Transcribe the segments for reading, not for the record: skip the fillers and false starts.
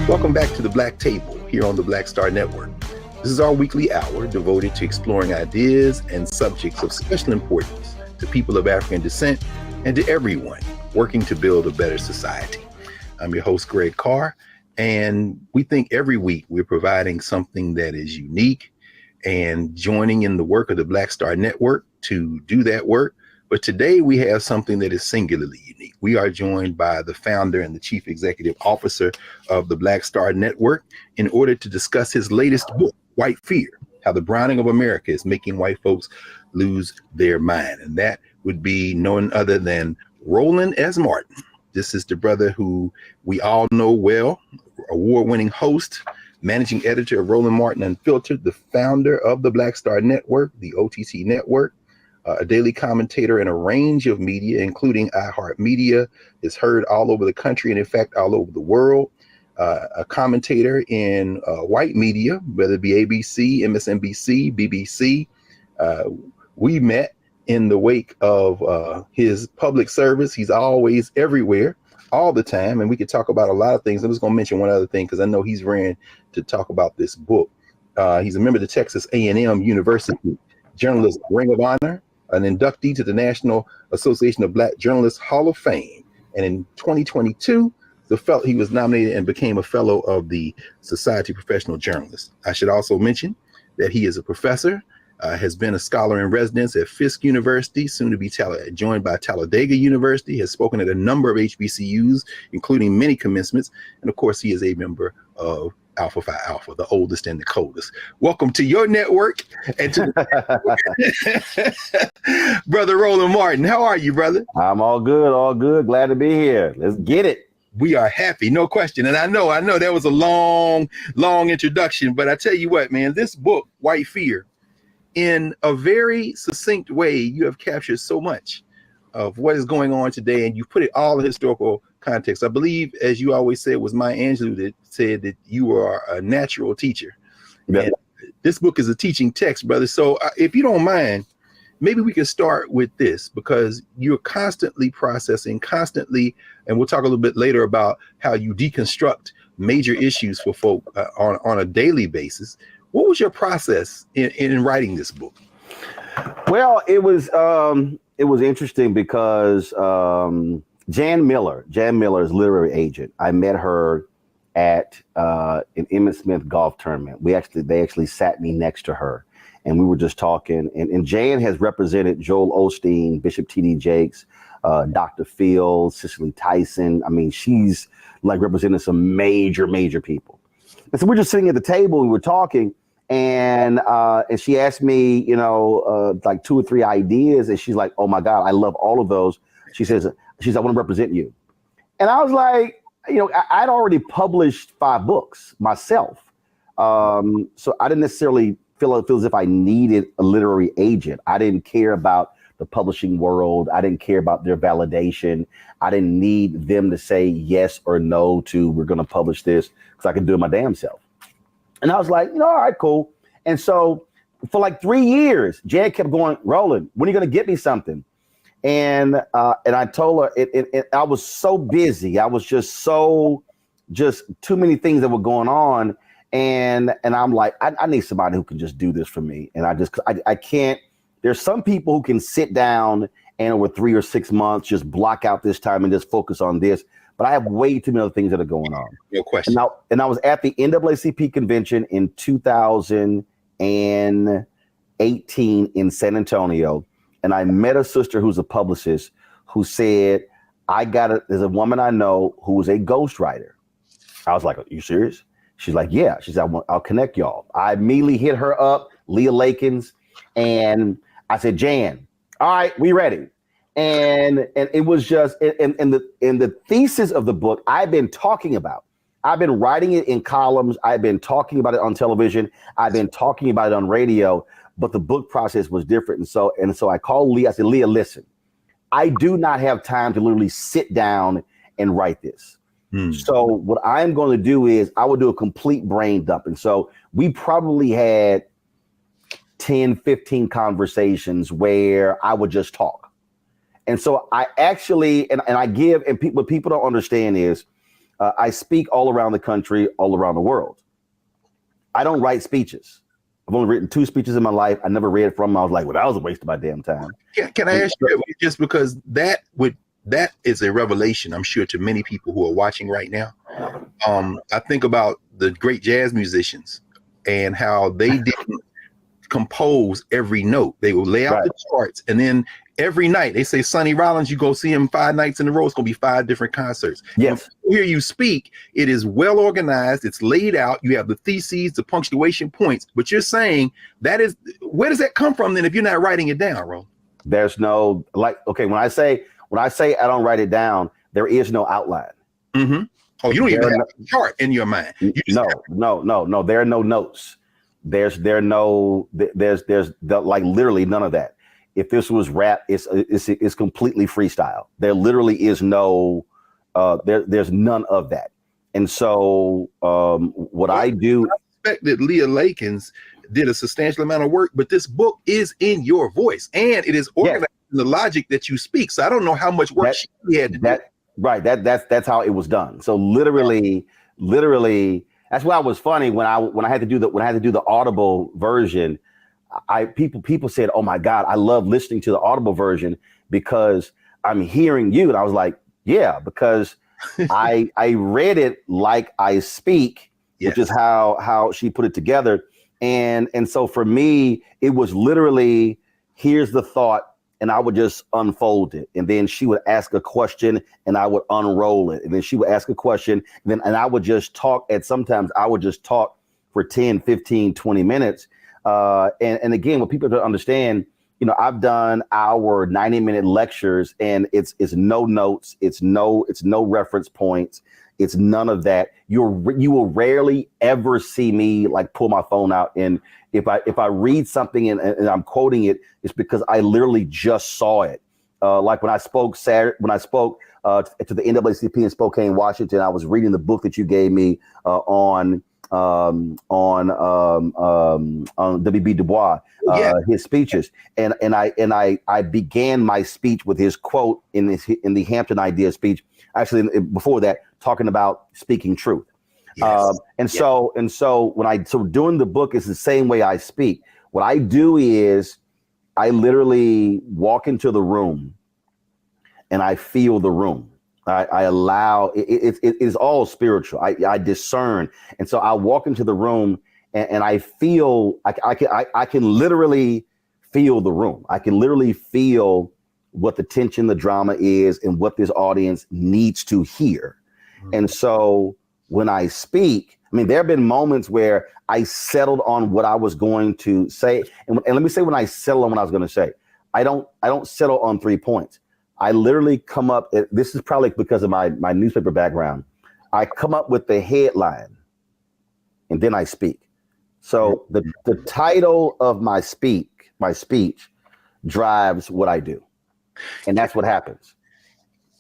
Welcome back to the Black Table here on the Black Star Network. This is our weekly hour devoted to exploring ideas and subjects of special importance to people of African descent and to everyone working to build a better society. I'm your host, Greg Carr, and we think every week we're providing something that is unique and joining in the work of the Black Star Network to do that work. But today we have something that is singularly unique. We are joined by the founder and the chief executive officer of the Black Star Network in order to discuss his latest book, White Fear, How the Browning of America is Making White Folks Lose Their Mind. And that would be none other than Roland S. Martin. This is the brother who we all know well, award-winning host, managing editor of Roland Martin Unfiltered, the founder of the Black Star Network, the OTC Network, a daily commentator in a range of media, including iHeartMedia, is heard all over the country and, in fact, all over the world. A commentator in white media, whether it be ABC, MSNBC, BBC. We met in the wake of his public service. He's always everywhere, all the time, and we could talk about a lot of things. I'm just going to mention one other thing because I know he's ran to talk about this book. He's a member of the Texas A&M University Journalist Ring of Honor, an inductee to the National Association of Black Journalists Hall of Fame. And in 2022, he was nominated and became a fellow of the Society of Professional Journalists. I should also mention that he is a professor, has been a scholar in residence at Fisk University, soon to be joined by Talladega University, has spoken at a number of HBCUs, including many commencements. And of course, he is a member of Alpha Phi Alpha, the oldest and the coldest. Welcome to your network and to Brother Roland Martin. How are you, brother? I'm all good, all good. Glad to be here. Let's get it. We are happy, no question. And I know that was a long introduction, but I tell you what, man, this book, White Fear, in a very succinct way, you have captured so much of what is going on today, and you put it all in historical context. I believe, as you always said, it was Maya Angelou that said that you are a natural teacher. Yeah. And this book is a teaching text, brother. So if you don't mind, maybe we can start with this, because you're constantly processing, and we'll talk a little bit later about how you deconstruct major issues for folk on a daily basis. What was your process in writing this book? Well, it was interesting because Jan Miller is literary agent. I met her at an Emmett Smith golf tournament. They actually sat me next to her, and we were just talking. And Jan has represented Joel Osteen, Bishop T.D. Jakes, Dr. Phil, Cicely Tyson. I mean, she's like represented some major people. And so we're just sitting at the table and we're talking. And she asked me, like 2 or 3 ideas. And she's like, oh, my God, I love all of those. She says, I want to represent you. And I was like, I'd already published 5 books myself. So I didn't necessarily feel as if I needed a literary agent. I didn't care about the publishing world. I didn't care about their validation. I didn't need them to say yes or no to we're going to publish this, because I could do it my damn self. And I was like, all right, cool. And so for like 3 years, Jan kept going, Roland, when are you going to get me something? And I told her, I was so busy. I was just too many things that were going on. And I'm like, I need somebody who can just do this for me. And I can't. There's some people who can sit down and over 3 or 6 months just block out this time and just focus on this. But I have way too many other things that are going on. No question. And I was at the NAACP convention in 2018 in San Antonio. And I met a sister who's a publicist who said, there's a woman I know who is a ghostwriter. I was like, are you serious? She's like, yeah. She said, I'll connect y'all. I immediately hit her up, Leah Lakins. And I said, Jan, all right, we ready. And it was just, and the thesis of the book I've been talking about. I've been writing it in columns. I've been talking about it on television. I've been talking about it on radio, but the book process was different. And so I called Leah. I said, Leah, listen, I do not have time to literally sit down and write this. So what I'm going to do is I will do a complete brain dump. And so we probably had 10, 15 conversations where I would just talk. And so I actually, and I give, and what people don't understand is I speak all around the country, all around the world. I don't write speeches. I've only written 2 speeches in my life. I never read from them. I was like, well, that was a waste of my damn time. Can I ask you, just because that is a revelation, I'm sure, to many people who are watching right now. I think about the great jazz musicians and how they didn't compose every note. They will lay out the charts, and then every night they say, Sonny Rollins, you go see him 5 nights in a row, it's going to be 5 different concerts. Yes. When you hear you speak, it is well organized, it's laid out, you have the theses, the punctuation points, but you're saying that is, where does that come from then if you're not writing it down, Ro? There's no, like, okay, when I say I don't write it down, there is no outline. Mm-hmm. Oh, you don't even have a chart in your mind. No. There are no notes. There's literally none of that. If this was rap, it's completely freestyle. There literally is no, there's none of that. And so what I do. I suspect that Leah Lakins did a substantial amount of work, but this book is in your voice and it is organized in the logic that you speak. So I don't know how much work she had to do. Right. That's how it was done. So literally, that's why it was funny when I had to do the Audible version. People said, "Oh my God, I love listening to the Audible version because I'm hearing you." And I was like, "Yeah," because I read it like I speak, which is how she put it together. And so for me, it was literally, here's the thought, and I would just unfold it. And then she would ask a question and I would unroll it. And then she would ask a question and I would just talk. And sometimes I would just talk for 10, 15, 20 minutes. And again, what people don't understand, I've done our 90-minute lectures and it's no notes. It's no reference points. It's none of that. You will rarely ever see me like pull my phone out. And if I read something and I'm quoting it, it's because I literally just saw it. Like when I spoke to the NAACP in Spokane, Washington, I was reading the book that you gave me on W.B. Du Bois, his speeches, and I began my speech with his quote in the Hampton Idea speech. Actually, before that, talking about speaking truth. So doing the book is the same way I speak. What I do is I literally walk into the room and I feel the room. I allow it is all spiritual. I discern. And so I walk into the room and I feel I can literally feel the room. I can literally feel what the tension, the drama is, and what this audience needs to hear. Mm-hmm. And so when I speak, I mean, there have been moments where I settled on what I was going to say. And let me say, when I settle on what I was going to say, I don't settle on 3 points. I literally come up, this is probably because of my newspaper background. I come up with the headline and then I speak. So the title of my speech drives what I do. And that's what happens.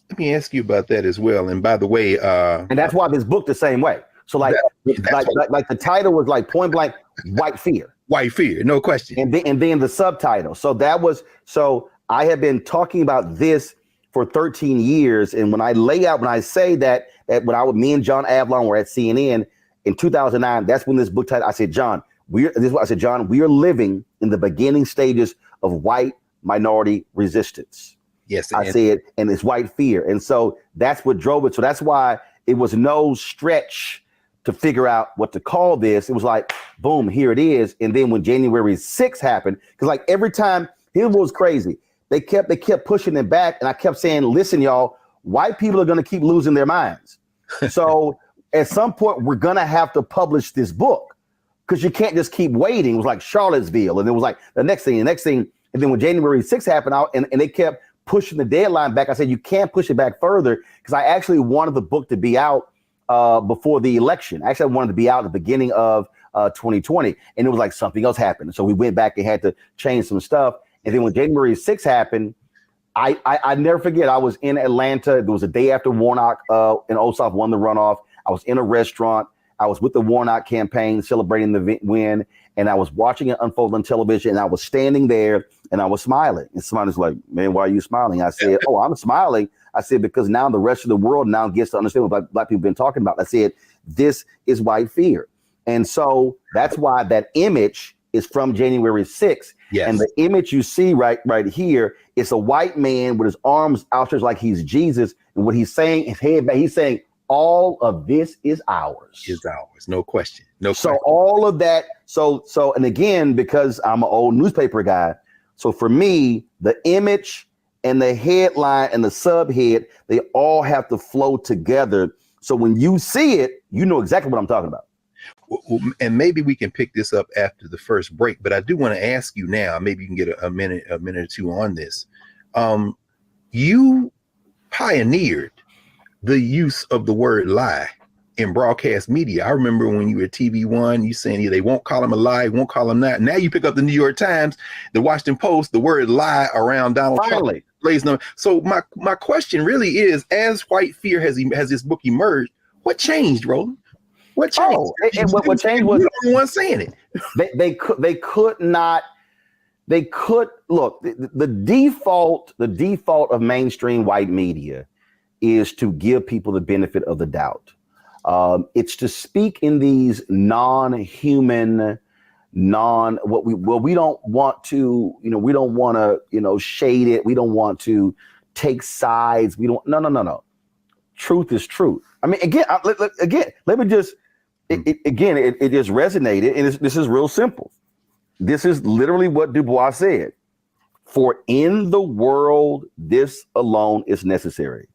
Let me ask you about that as well. And by the way, and that's why this book the same way. So like the title was like point blank, white fear. White fear, no question. And then the subtitle. So I have been talking about this for 13 years. And when I say that me and John Avlon were at CNN in 2009, that's when this book title, I said, John, we are living in the beginning stages of white minority resistance. Yes. I said, and it's white fear. And so that's what drove it. So that's why it was no stretch to figure out what to call this. It was like, boom, here it is. And then when January 6th happened, because like every time, here's what was crazy. They kept pushing it back. And I kept saying, listen, y'all, white people are going to keep losing their minds. So at some point, we're going to have to publish this book because you can't just keep waiting. It was like Charlottesville. And it was like the next thing. And then when January 6th happened out and they kept pushing the deadline back, I said, you can't push it back further because I actually wanted the book to be out before the election. Actually, I wanted to be out at the beginning of 2020. And it was like something else happened. So we went back and had to change some stuff. And then when January 6th happened, I never forget, I was in Atlanta. There was a day after Warnock and Ossoff won the runoff. I was in a restaurant. I was with the Warnock campaign celebrating the win. and I was watching it unfold on television, and I was standing there and I was smiling. And somebody's like, man, why are you smiling? I said, oh, I'm smiling. I said, because now the rest of the world now gets to understand what black people have been talking about. I said, this is white fear. And so that's why that image is from January 6th. Yes. And the image you see right here is a white man with his arms outstretched like he's Jesus. And what he's saying, his head back, he's saying, all of this is ours. Is ours. No question. So all of that. So, and again, because I'm an old newspaper guy. So for me, the image and the headline and the subhead, they all have to flow together. So when you see it, you know exactly what I'm talking about. Well, and maybe we can pick this up after the first break, but I do want to ask you now, maybe you can get a minute or two on this. You pioneered the use of the word lie in broadcast media. I remember when you were at TV1, you saying, yeah, they won't call him a lie, won't call him that. Now you pick up the New York Times, the Washington Post, the word lie around Donald Trump. So my question really is, as white fear has this book emerged, what changed, Roland? What changed? Oh, and what changed was the one saying it. They could not. They could look. The default of mainstream white media is to give people the benefit of the doubt. It's to speak in these non-human, we don't want to, we don't want to, shade it. We don't want to take sides. No. Truth is truth. I mean, again, let me just, it just resonated. And this is real simple. This is literally what Du Bois said. For in the world, this alone is necessary.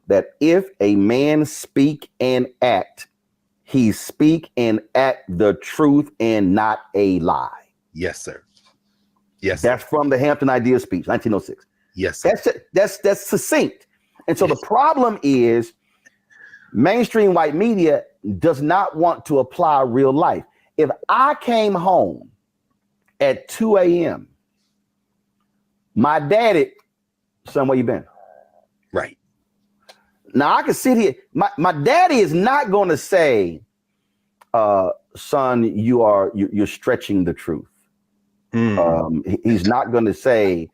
That if a man speak and act, he speak and act the truth and not a lie. Yes, sir. Yes. That's from the Hampton Ideas speech, 1906. Yes, sir. That's succinct. And so the problem is mainstream white media does not want to apply real life. If I came home at 2 a.m., my daddy, son, where you been? Right. Now I can sit here. My daddy is not going to say, son, you're stretching the truth. He's not going to say,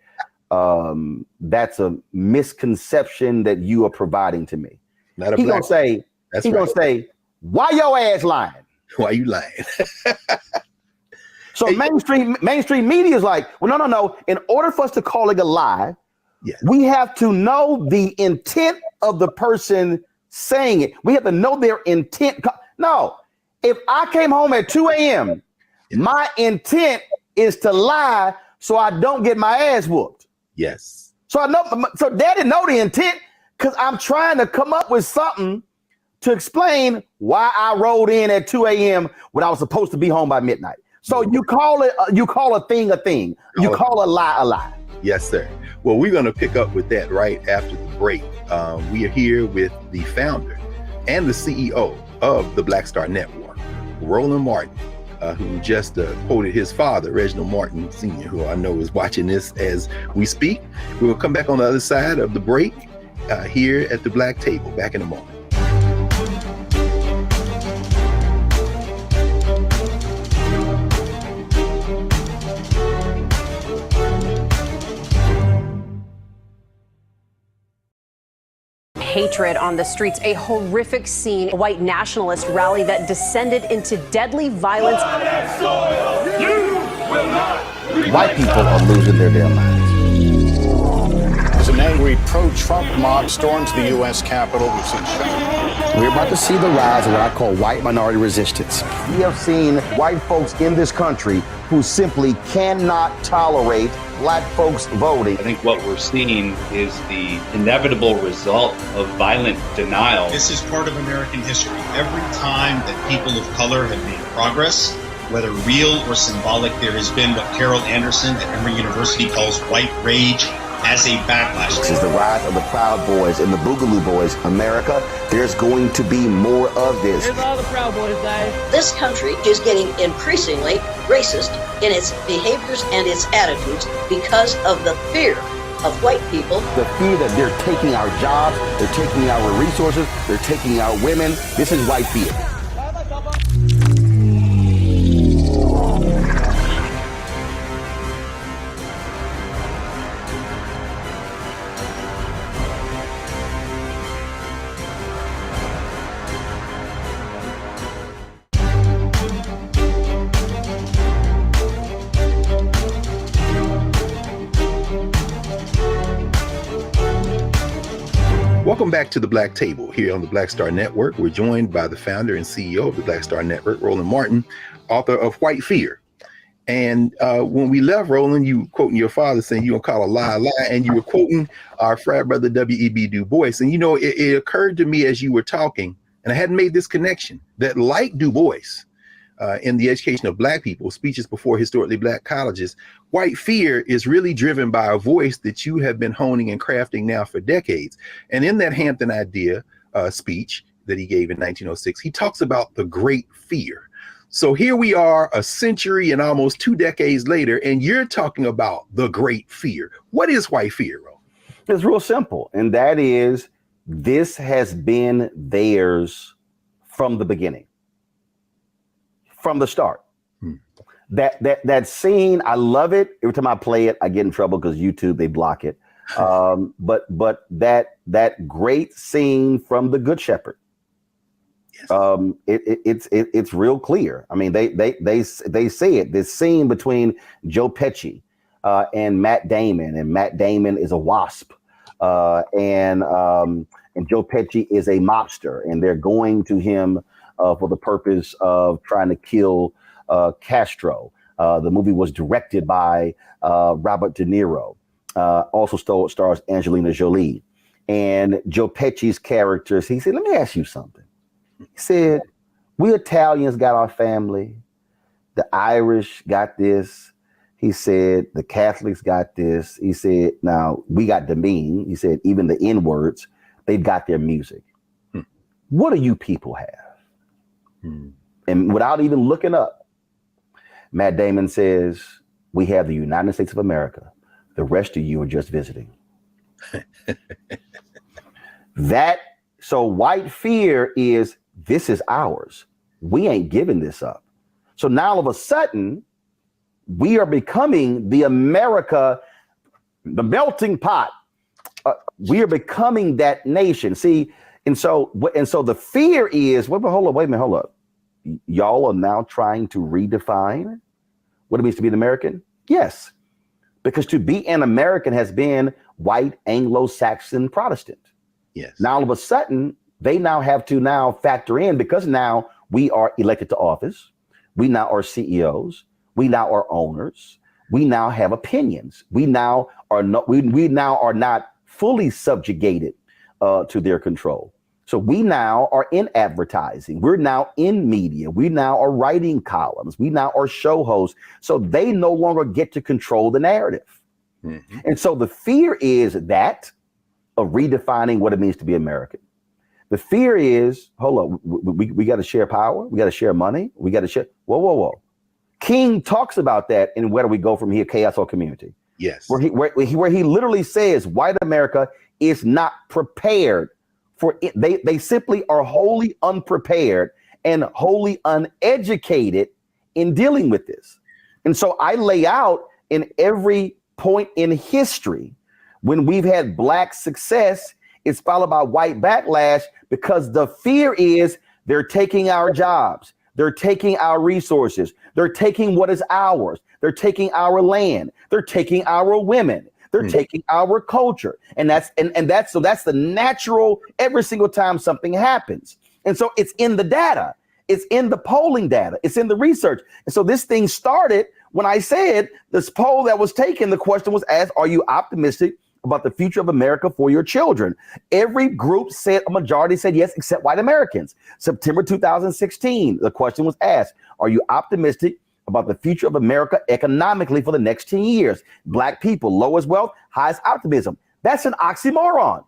that's a misconception that you are providing to me. He's going to say, why your ass lying? Why you lying? So mainstream media is like, well, no. In order for us to call it a lie, we have to know the intent of the person saying it. We have to know their intent. No, if I came home at 2 a.m., my intent is to lie so I don't get my ass whooped. Yes. So daddy know the intent because I'm trying to come up with something to explain why I rolled in at 2 a.m. when I was supposed to be home by midnight. So you call a thing a thing. You call a lie a lie. Yes, sir. Well, we're going to pick up with that right after the break. We are here with the founder and the CEO of the Black Star Network, Roland Martin, who just quoted his father, Reginald Martin Sr., who I know is watching this as we speak. We will come back on the other side of the break here at the Black Table. Back in a moment. Hatred on the streets, a horrific scene, a white nationalist rally that descended into deadly violence. White people are losing their damn minds. As an angry pro-Trump mob storms the U.S. Capitol, we've seen shots. We're about to see the rise of what I call white minority resistance. We have seen white folks in this country who simply cannot tolerate black folks voting. I think what we're seeing is the inevitable result of violent denial. This is part of American history. Every time that people of color have made progress, whether real or symbolic, there has been what Carol Anderson at Emory University calls white rage as a backlash. This is the rise of the Proud Boys and the Boogaloo Boys. America, there's going to be more of this. Here's all the Proud Boys, guys. This country is getting increasingly racist in its behaviors and its attitudes because of the fear of white people. The fear that they're taking our jobs, they're taking our resources, they're taking our women. This is white fear. Welcome back to the Black Table here on the Black Star Network. We're joined by the founder and CEO of the Black Star Network, Roland Martin, author of White Fear. And when we left, Roland, you were quoting your father saying you don't call a lie a lie, and you were quoting our frat brother W.E.B. Du Bois. And you know, it occurred to me as you were talking, and I hadn't made this connection, that like Du Bois, in the education of Black people, speeches before historically Black colleges, White Fear is really driven by a voice that you have been honing and crafting now for decades. And in that Hampton Idea speech that he gave in 1906, he talks about the great fear. So here we are a century and almost 2 decades later, and you're talking about the great fear. What is White Fear, Ro? It's real simple. And that is, this has been theirs from the beginning. From the start. That scene, I love it. Every time I play it, I get in trouble because YouTube, they block it. But that great scene from The Good Shepherd, yes. It's real clear. I mean, they say it. This scene between Joe Pesci and Matt Damon is a wasp, and Joe Pesci is a mobster, and they're going to him for the purpose of trying to kill Castro. The movie was directed by Robert De Niro. Also stars Angelina Jolie. And Joe Pesci's characters, he said, let me ask you something. He said, we Italians got our family. The Irish got this. He said, the Catholics got this. He said, now we got the mean. He said, even the N-words, they've got their music. What do you people have? And without even looking up, Matt Damon says, we have the United States of America. The rest of you are just visiting. So White Fear is, this is ours. We ain't giving this up. So now all of a sudden, we are becoming the America, the melting pot. We are becoming that nation. See, and so the fear is, wait a minute, hold up. Y'all are now trying to redefine what it means to be an American? Yes, because to be an American has been white, Anglo-Saxon, Protestant. Yes. Now all of a sudden, they now have to now factor in, because now we are elected to office. We now are CEOs. We now are owners. We now have opinions. We now are not fully subjugated to their control. So we now are in advertising. We're now in media. We now are writing columns. We now are show hosts. So they no longer get to control the narrative. Mm-hmm. And so the fear is that of redefining what it means to be American. The fear is, hold up, we got to share power. We got to share money. We got to share. Whoa. King talks about that in Where Do We Go From Here, Chaos or Community? Yes. Where he literally says white America is not prepared for it. They simply are wholly unprepared and wholly uneducated in dealing with this. And so I lay out in every point in history when we've had Black success, it's followed by white backlash, because the fear is they're taking our jobs. They're taking our resources. They're taking what is ours. They're taking our land. They're taking our women. They're taking our culture. And that's the natural every single time something happens. And so it's in the data. It's in the polling data. It's in the research. And so this thing started when I said this poll that was taken, the question was asked, are you optimistic about the future of America for your children? Every group said, a majority said yes, except white Americans. September 2016, the question was asked, are you optimistic about the future of America economically for the next 10 years? Black people, lowest wealth, highest optimism. That's an oxymoron.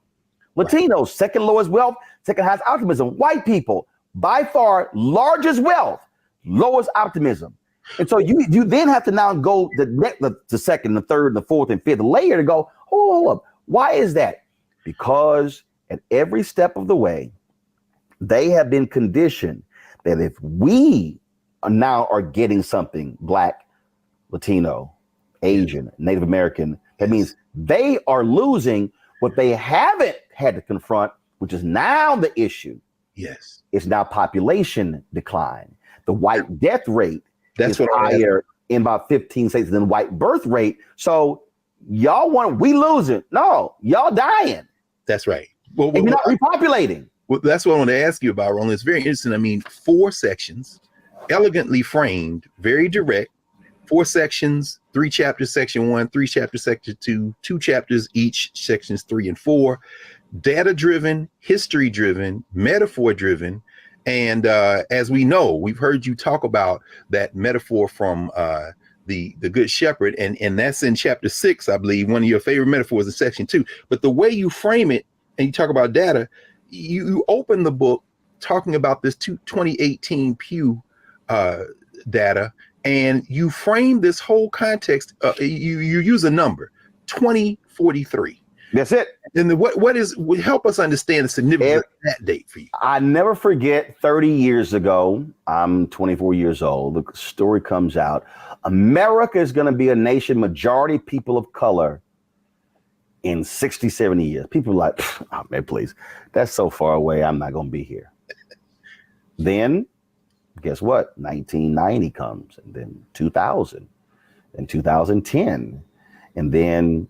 Latinos, second lowest wealth, second highest optimism. White people, by far largest wealth, lowest optimism. And so you then have to now go the second, the third, the fourth, and fifth layer to go, hold up. Why is that? Because at every step of the way, they have been conditioned that if we now are getting something, Black, Latino, Asian, Native American, that means they are losing what they haven't had to confront, which is now the issue. Yes. It's now population decline. The white death rate is higher in about 15 states than white birth rate. So y'all we losing. No, y'all dying. That's right. Well, and you're not repopulating. Well, that's what I want to ask you about, Roland. It's very interesting. I mean, 4 sections, elegantly framed, very direct. 4 sections, 3 chapters, section 1, 3 chapters, section 2, 2 chapters each, sections 3 and 4. Data-driven, history-driven, metaphor-driven. And as we know, we've heard you talk about that metaphor from the Good Shepherd, and that's in chapter 6, I believe. One of your favorite metaphors in section 2. But the way you frame it, and you talk about data, you open the book talking about this 2018 Pew data, and you frame this whole context. You use a number, 2043. That's it. And would help us understand the significance of that date for you. I never forget 30 years ago, I'm 24 years old, the story comes out. America is going to be a nation, majority people of color, in 60, 70 years. People are like, oh man, please, that's so far away. I'm not going to be here. Then guess what? 1990 comes, and then 2000, and 2010. And then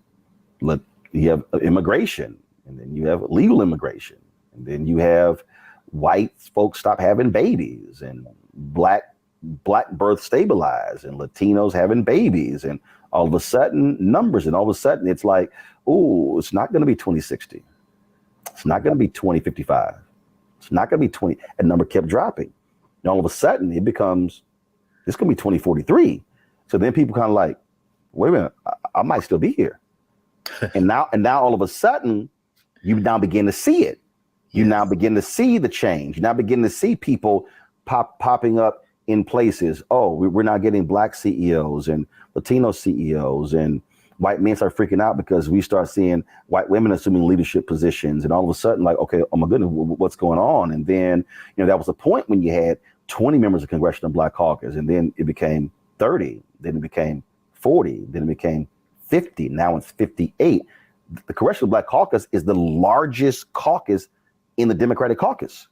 you have immigration, and then you have legal immigration. And then you have white folks stop having babies, and black birth stabilize, and Latinos having babies, and all of a sudden numbers, and all of a sudden it's like, oh, it's not going to be 2060. It's not going to be 2055. It's not going to be 20. And number kept dropping. And all of a sudden it becomes, it's going to be 2043. So then people kind of like, wait a minute, I might still be here. and now all of a sudden you now begin to see it. You now begin to see the change. You now begin to see people popping up in places. Oh, we're now getting black CEOs and Latino CEOs, and white men start freaking out because we start seeing white women assuming leadership positions, and all of a sudden, like, okay, oh my goodness, what's going on? And then, that was the point when you had 20 members of Congressional Black Caucus, and then it became 30, then it became 40, then it became 50. Now it's 58. The Congressional Black Caucus is the largest caucus in the Democratic caucus.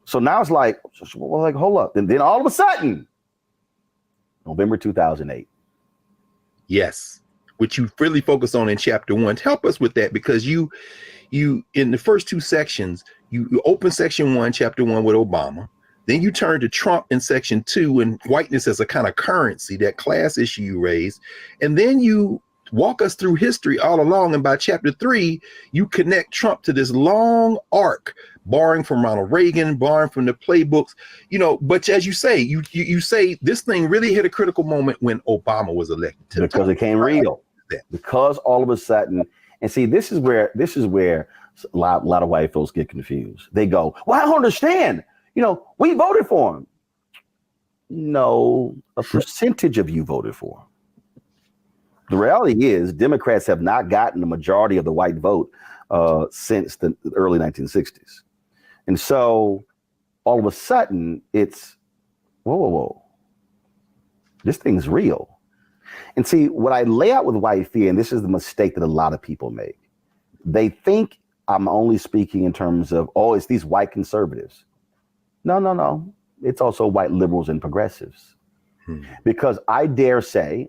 So now it's like, well, hold up. And then all of a sudden, November 2008. Yes. Which you really focus on in chapter 1. Help us with that, because you in the first 2 sections, you open section 1, chapter 1 with Obama. Then you turn to Trump in section 2 and whiteness as a kind of currency, that class issue you raised. And then you walk us through history all along. And by chapter 3, you connect Trump to this long arc, borrowing from Ronald Reagan, borrowing from the playbooks, but as you say, you say this thing really hit a critical moment when Obama was elected. Because it came real. Because all of a sudden, and see, this is where a lot of white folks get confused. They go, well, I don't understand. We voted for him. No, a percentage of you voted for him. The reality is Democrats have not gotten the majority of the white vote since the early 1960s. And so all of a sudden it's, whoa, this thing's real. And see, what I lay out with white fear, and this is the mistake that a lot of people make. They think I'm only speaking in terms of, it's these white conservatives. No. It's also white liberals and progressives. Because I dare say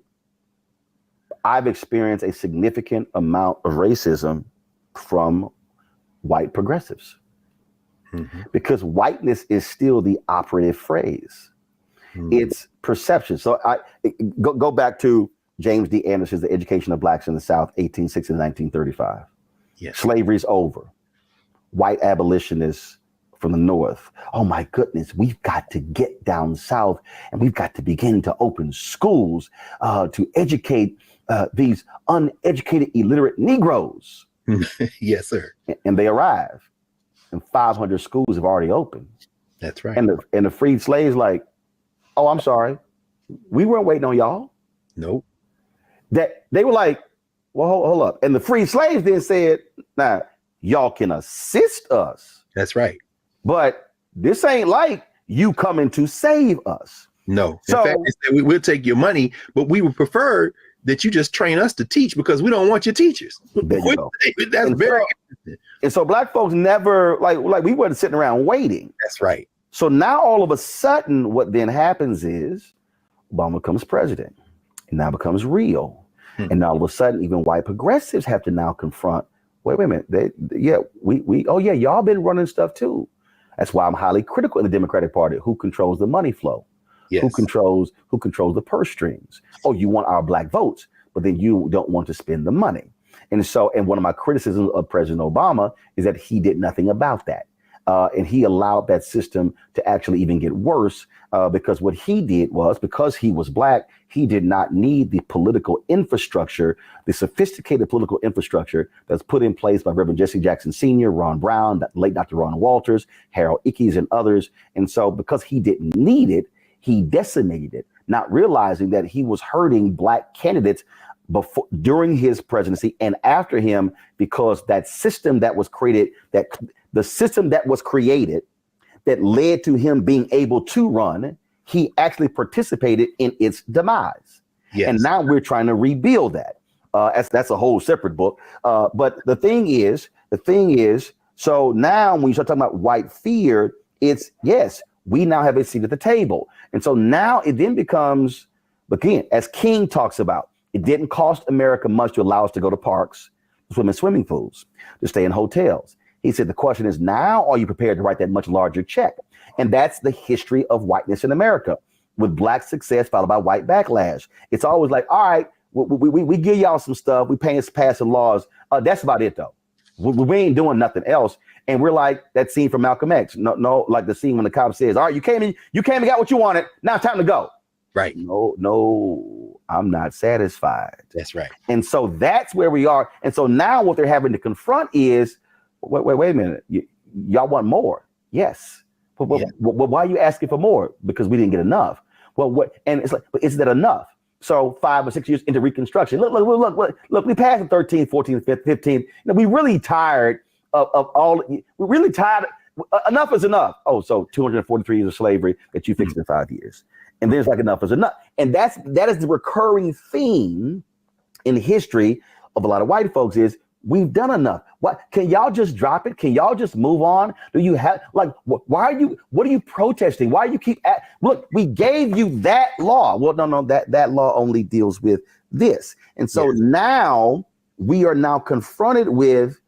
I've experienced a significant amount of racism from white progressives. Because whiteness is still the operative phrase. It's perception. So I go back to James D. Anderson's The Education of Blacks in the South, 1860 to 1935. Yes. Slavery's over. White abolitionists from the North. Oh my goodness, we've got to get down South, and we've got to begin to open schools to educate these uneducated, illiterate Negroes. Yes, sir. And they arrive, and 500 schools have already opened. That's right. And the freed slaves like, oh, I'm sorry, we weren't waiting on y'all. Nope. That they were like, well, hold up. And the freed slaves then said, now y'all can assist us. That's right. But this ain't like you coming to save us. No. So, in fact, they said, we'll take your money, but we would prefer that you just train us to teach, because we don't want your teachers. There you go. That's very interesting. And so black folks never, like we weren't sitting around waiting. That's right. So now all of a sudden, what then happens is Obama becomes president, and now becomes real. And now all of a sudden, even white progressives have to now confront wait a minute. Y'all been running stuff too. That's why I'm highly critical in the Democratic Party. Who controls the money flow? Yes. Who controls the purse strings? Oh, you want our black votes, but then you don't want to spend the money. And one of my criticisms of President Obama is that he did nothing about that. And he allowed that system to actually even get worse because what he did was, because he was black, he did not need the political infrastructure, the sophisticated political infrastructure that's put in place by Reverend Jesse Jackson Sr., Ron Brown, late Dr. Ron Walters, Harold Ickes, and others. And so because he didn't need it, he decimated it, not realizing that he was hurting black candidates during his presidency and after him, because that system that was created, that led to him being able to run, he actually participated in its demise. Yes. And now we're trying to rebuild that. That's a whole separate book. But the thing is, so now when you start talking about white fear, it's, yes, we now have a seat at the table. And so now it then becomes, again, as King talks about, it didn't cost America much to allow us to go to parks, to swim in swimming pools, to stay in hotels. He said, the question is, now are you prepared to write that much larger check? And that's the history of whiteness in America, with black success followed by white backlash. It's always like, all right, we give y'all some stuff. We passing laws. That's about it, though. We ain't doing nothing else. And we're like that scene from Malcolm X. No, like the scene when the cop says, all right, you came and got what you wanted. Now it's time to go. Right. No, I'm not satisfied. That's right. And so that's where we are. And so now what they're having to confront is, wait a minute. Y'all want more? Yes. But why are you asking for more? Because we didn't get enough. Well, what? And it's like, but is that enough? So 5 or 6 years into Reconstruction, look, we passed the 13th, 14th, 15th. We really tired of all. We're really tired. Enough is enough. Oh, so 243 years of slavery that you fixed in 5 years. And then it's like, enough is enough. And that is the recurring theme in history of a lot of white folks is, we've done enough. What, can y'all just drop it? Can y'all just move on? Do you have, like, what are you protesting? Why do you keep look, we gave you that law. Well, no, that law only deals with this. And so now we are now confronted with,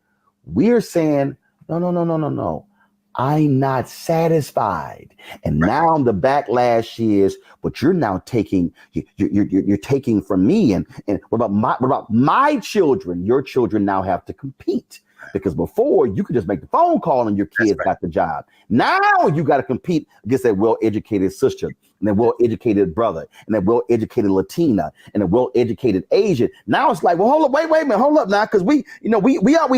we're saying, no. I'm not satisfied. And now the backlash is, but you're now taking, you're taking from me. And what about my children? Your children now have to compete. Because before you could just make the phone call and your kids got the job. Now you got to compete against that well-educated sister and that well-educated brother and that well-educated Latina and a well-educated Asian. Now it's like, well, hold up, wait a minute, hold up now, because we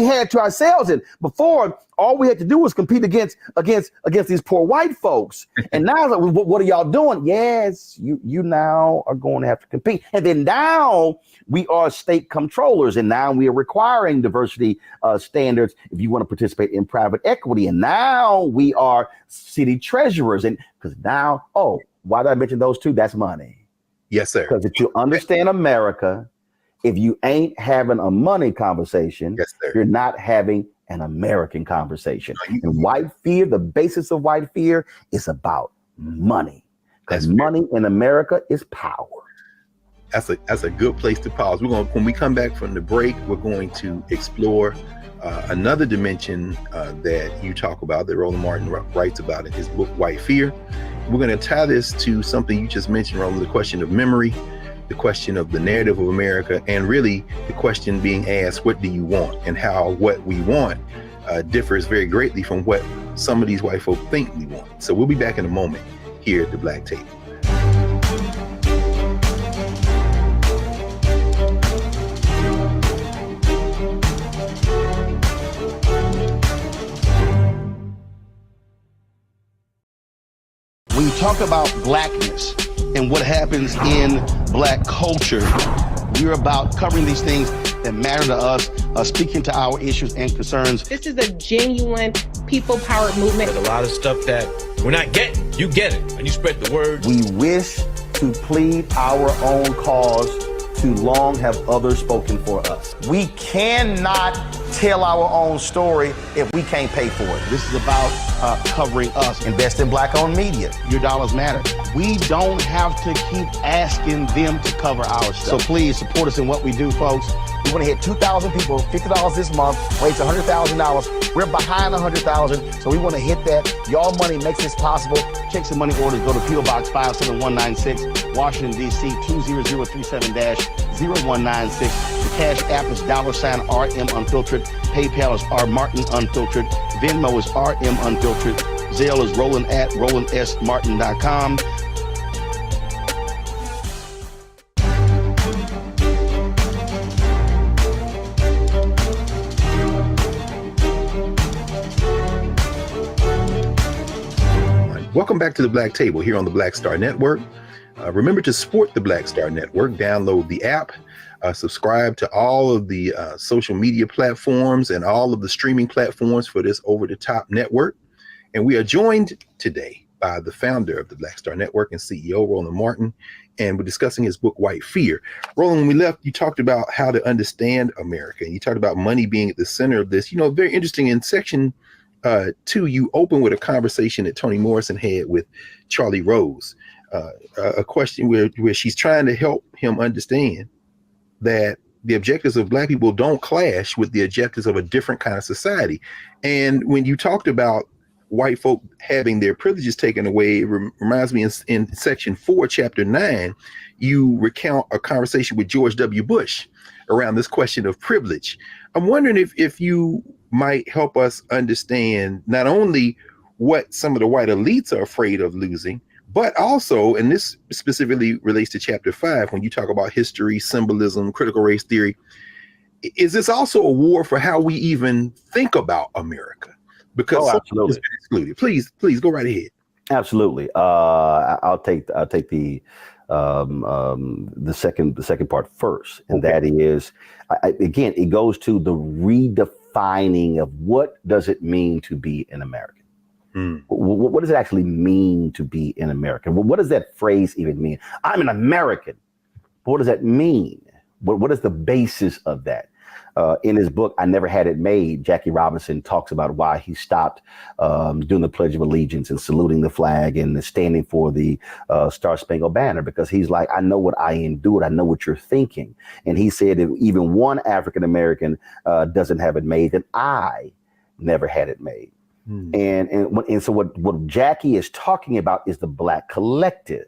had to ourselves, and before all we had to do was compete against these poor white folks. And now it's like, what are y'all doing? Yes, you now are going to have to compete. And then now we are state controllers, and now we are requiring diversity standards if you want to participate in private equity. And now we are city treasurers, and because now, why did I mention those two? That's money. Yes, sir. Because if you understand America, if you ain't having a money conversation, yes, sir, you're not having an American conversation. And white fear, the basis of white fear is about money. Because money in America is power. That's a good place to pause. When we come back from the break, we're going to explore another dimension that you talk about, that Roland Martin writes about in his book, White Fear. We're going to tie this to something you just mentioned, Roland, the question of memory, the question of the narrative of America, and really the question being asked, what do you want? And how what we want differs very greatly from what some of these white folk think we want. So we'll be back in a moment here at the Black Table. When you talk about blackness and what happens in black culture, we're about covering these things that matter to us, speaking to our issues and concerns. This is a genuine people-powered movement. There's a lot of stuff that we're not getting. You get it, and you spread the word. We wish to plead our own cause. Too long have others spoken for us. We cannot tell our own story if we can't pay for it. This is about covering us. Invest in black-owned media. Your dollars matter. We don't have to keep asking them to cover our stuff. So please support us in what we do, folks. We want to hit 2,000 people, $50 this month, raise $100,000. We're behind 100,000, so we want to hit that. Y'all money makes this possible. Check some money orders. Go to P.O. Box 57196, Washington, D.C. 20037-0196. The Cash App is $RM Unfiltered. PayPal is R Martin Unfiltered. Venmo is RM Unfiltered. Zelle is Roland at RolandSMartin.com. Welcome back to the Black Table here on the Black Star Network. Remember to support the Black Star Network. Download the app, subscribe to all of the social media platforms and all of the streaming platforms for this over-the-top network. And we are joined today by the founder of the Black Star Network and CEO, Roland Martin, and we're discussing his book, White Fear. Roland, when we left, you talked about how to understand America, and you talked about money being at the center of this. You know, very interesting. In section 2, you open with a conversation that Toni Morrison had with Charlie Rose, a question where she's trying to help him understand that the objectives of Black people don't clash with the objectives of a different kind of society. And when you talked about white folk having their privileges taken away, it reminds me in section 4, chapter 9, you recount a conversation with George W. Bush around this question of privilege. I'm wondering if you might help us understand not only what some of the white elites are afraid of losing, but also, and this specifically relates to chapter 5, when you talk about history, symbolism, critical race theory, is this also a war for how we even think about America? Because absolutely. Excluded. Please go right ahead. Absolutely. I'll take the second part first, and that is, again, it goes to the redefining of what does it mean to be an American. What does it actually mean to be an American? What does that phrase even mean? I'm an American. What does that mean? What is the basis of that? In his book, I Never Had It Made, Jackie Robinson talks about why he stopped doing the Pledge of Allegiance and saluting the flag and standing for the Star Spangled Banner, because he's like, I know what I endured. I know what you're thinking. And he said, if even one African-American doesn't have it made, then I never had it made. And so what Jackie is talking about is the Black collective.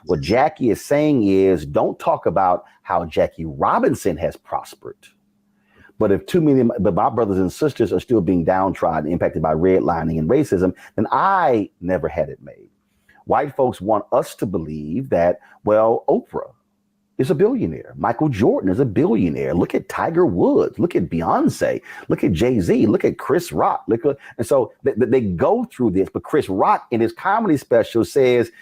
What Jackie is saying is, don't talk about how Jackie Robinson has prospered. But if too many of my brothers and sisters are still being downtrodden, impacted by redlining and racism, then I never had it made. White folks want us to believe that, well, Oprah is a billionaire. Michael Jordan is a billionaire. Look at Tiger Woods. Look at Beyonce. Look at Jay-Z. Look at Chris Rock. And so they go through this. But Chris Rock in his comedy special says,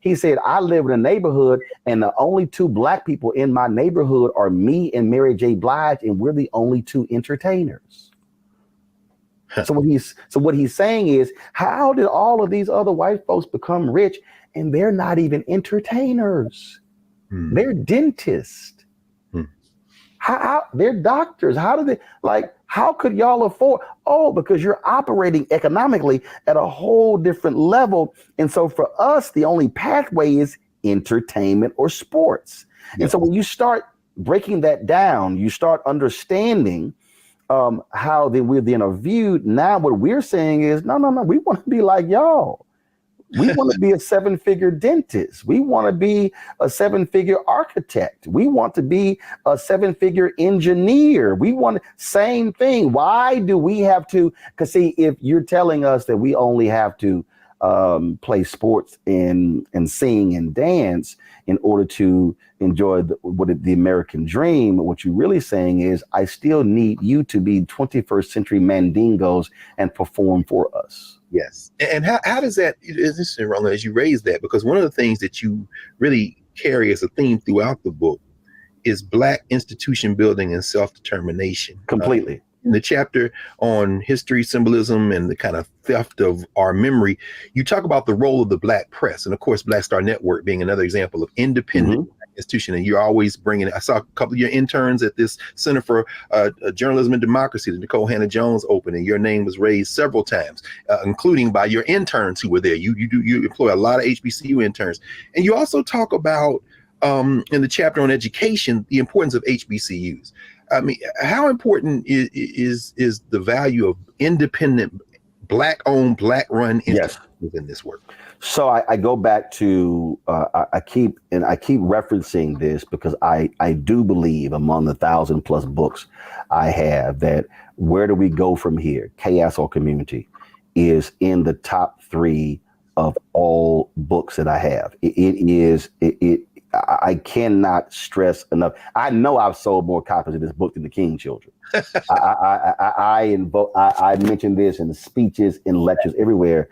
he said, I live in a neighborhood and the only two Black people in my neighborhood are me and Mary J. Blige, and we're the only two entertainers. So what he's saying is, how did all of these other white folks become rich and they're not even entertainers? They're dentists. How they're doctors. How do they, how could y'all afford? Oh, because you're operating economically at a whole different level. And so for us, the only pathway is entertainment or sports. Yeah. And so when you start breaking that down, you start understanding how then we're then viewed. Now what we're saying is, no, we want to be like y'all. We want to be a 7-figure dentist. We want to be a 7-figure architect. We want to be a 7-figure engineer. We want same thing. Why do we have to? Because see, if you're telling us that we only have to play sports and sing and dance in order to enjoy the American dream, what you're really saying is, I still need you to be 21st century mandingos and perform for us. Yes. And how does that, it's interesting, Roland, as you raise that, because one of the things that you really carry as a theme throughout the book is Black institution building and self-determination. Completely. In the chapter on history, symbolism, and the kind of theft of our memory, you talk about the role of the Black press. And of course, Black Star Network being another example of independent institution. And you're always bringing, I saw a couple of your interns at this Center for Journalism and Democracy, the Nicole Hannah-Jones opening. Your name was raised several times, including by your interns who were there. You employ a lot of HBCU interns. And you also talk about, in the chapter on education, the importance of HBCUs. I mean, how important is the value of independent, Black-owned, Black-run institutions in this work? So I go back to I keep referencing this because I do believe among the 1,000+ books I have that where do we go from here? Chaos or community is in the top 3 of all books that I have. I cannot stress enough. I know I've sold more copies of this book than the King Children. I mention this in speeches, in lectures, everywhere.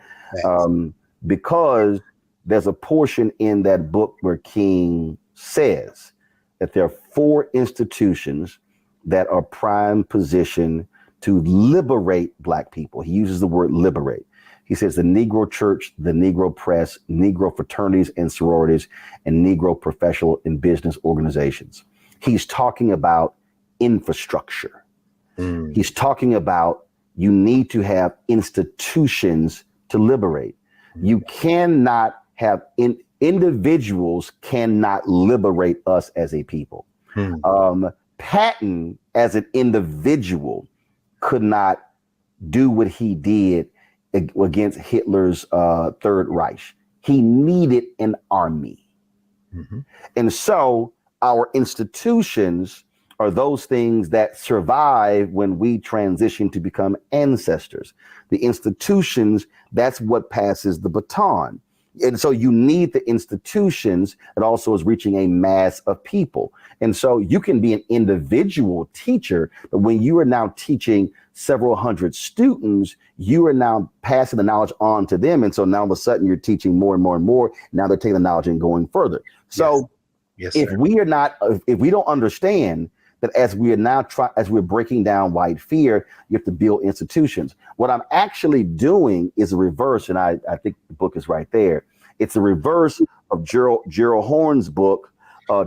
Because there's a portion in that book where King says that there are 4 institutions that are prime position to liberate Black people. He uses the word liberate. He says the Negro Church, the Negro Press, Negro fraternities and sororities, and Negro professional and business organizations. He's talking about infrastructure. He's talking about you need to have institutions to liberate. You cannot have individuals cannot liberate us as a people. Patton, as an individual, could not do what he did against Hitler's Third Reich. He needed an army. And so our institutions are those things that survive when we transition to become ancestors. The institutions, that's what passes the baton. And so you need the institutions that also is reaching a mass of people. And so you can be an individual teacher, but when you are now teaching several hundred students, you are now passing the knowledge on to them. And so now all of a sudden you're teaching more and more and more. Now they're taking the knowledge and going further. So if we don't understand that as we are now as we're breaking down white fear, you have to build institutions. What I'm actually doing is a reverse, and I think the book is right there. It's a reverse of Gerald Horne's book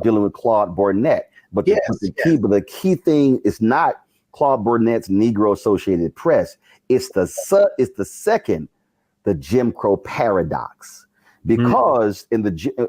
dealing with Claude Burnett. But the key thing is not Claude Burnett's Negro Associated Press. It's the second, the Jim Crow paradox. Because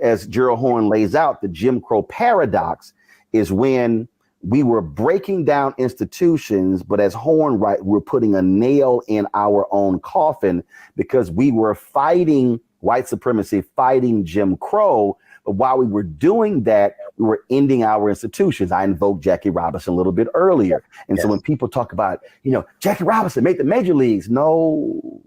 as Gerald Horne lays out, the Jim Crow paradox is when we were breaking down institutions, but as Horne we're putting a nail in our own coffin because we were fighting white supremacy, fighting Jim Crow. But while we were doing that, we were ending our institutions. I invoked Jackie Robinson a little bit earlier. And so when people talk about, Jackie Robinson made the major leagues, no,